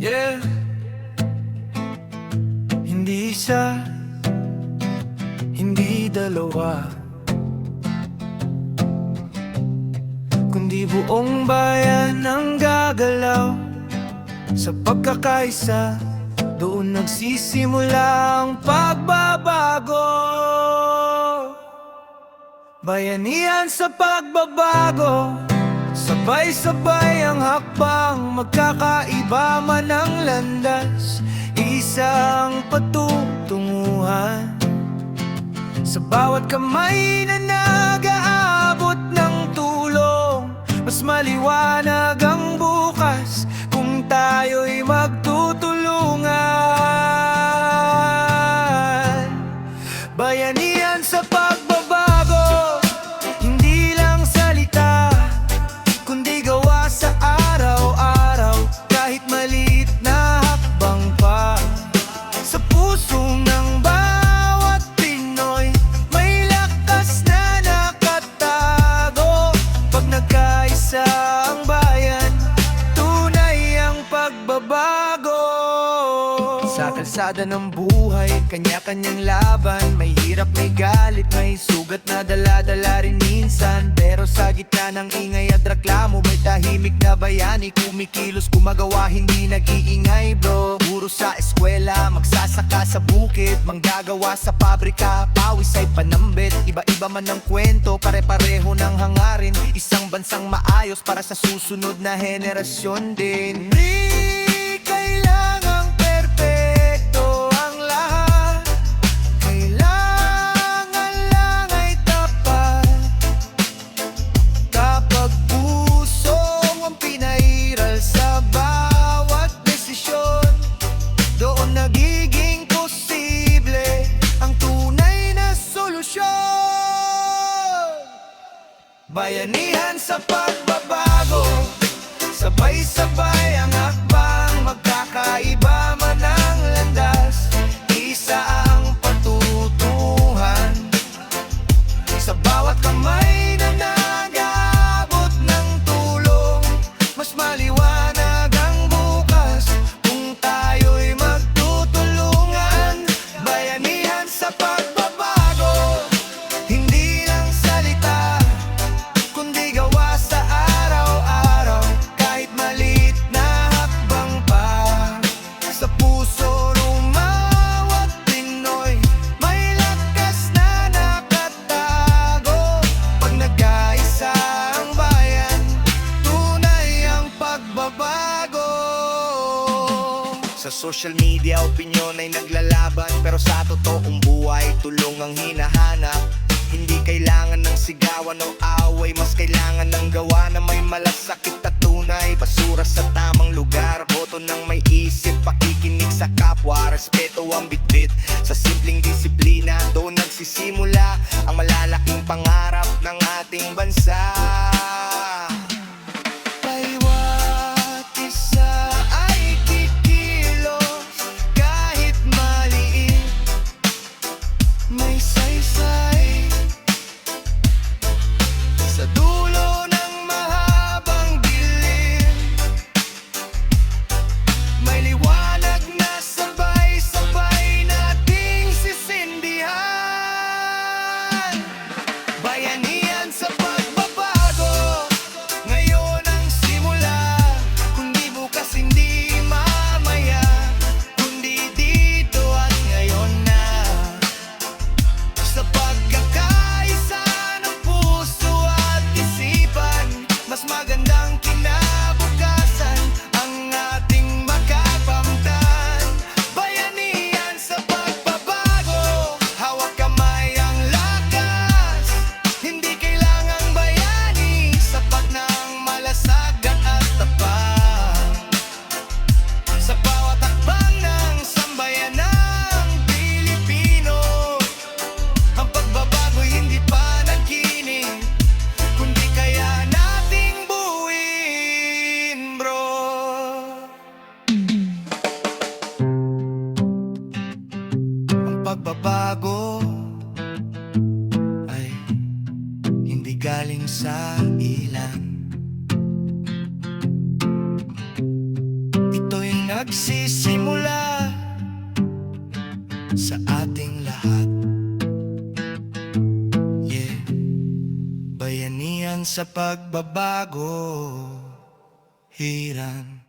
Yeah, hindi isa, hindi dalawa, kundi buong bayan ang gagalaw. Sa pagkakaisa, doon nagsisimula ang pagbabago. Bayanihan sa pagbabago, sabay-sabay ang hakbang. Magkakaiba man ang landas, isang patutunguhan. Sa bawat kamay na nag-aabot ng tulong, mas maliwanag ang bukas kung tayo'y magtutulungan. Bayanihan sa pagbabago, hindi lang salita, kundi gawa sa araw-araw. Kahit maliit na hakbang pa, sa puso ng bawat Pinoy may lakas na nakatago. Pag nagkaisa ang bayan, tunay ang pagbabago. Sa kalsada ng buhay, kanya-kanyang laban. May hirap, may galit, may sugat na dala-dala rin minsan. Pero sa gitna ng ingay at reklamo, may tahimik na bayani. Kumikilos, gumagawa, hindi nag-iingay bro. Puro sa eskwela, magsasaka sa bukid, manggagawa sa pabrika, pawis ay panambit. Iba-iba man ang kwento, pare-pareho ng hangarin. Isang bansang maayos para sa susunod na henerasyon din. Di kailangang perpekto ang lahat, kailangan lang ay tapat. Kapag puso ang pinairal sa bawat desisyon, doon nagiging posible ang tunay na solusyon. Bayanihan sa pagbabago, sabay-sabay ang hakbang. Magkakaiba man ang landas, isa ang patutunguhan. Sa bawat kamay na nag-aabot ng tulong, mas maliwanag ang bukas kung tayo'y magtutulungan. Bayanihan sa pagbabago, hindi lang salita, kundi gawa sa araw-araw. Kahit maliit na hakbang pa, sa puso ng bawat Pinoy may lakas na nakatago. Pag nagkaisa ang bayan, tunay ang pagbabago. Sa social media, opinyon ay naglalaban, pero sa totoong buhay, tulong ang hinahanap. Hindi kailangan ng sigawan o away, mas kailangan ng gawa na may malasakit at tunay. Basura sa tamang lugar, boto ng may isip, pakikinig sa kapwa, respeto ang bitbit. Sa simpleng disiplina, doon nagsisimula ang malalaking pangarap ng ating bansa. Bawat isa ay kikilos, kahit maliit, may saysay. Sa dulo ng mahabang dilim, may liwanag na sabay-sabay nating sisindihan. Bayanihan sa pagbabago, ngayon ang simula. Kundi bukas, hindi mamaya, kundi dito at ngayon na. Sa pagkakaisa ng puso at isipan, mas magandang kinabukasan ang ating makakamtan. Bayanihan sa pagbabago, hawak kamay ang lakas. Hindi kailangang bayani, sapat ng malasagat at tapat. Sa bawat hakbang ng sambayanang Pilipino, ang pagbabago'y hindi panaginip, kundi kaya nating buuin, bro. Ang pagbabago ay hindi galing sa ilan, ito'y nagsisimula sa ating lahat. Yeah, bayanihan sa pagbabago, hiran.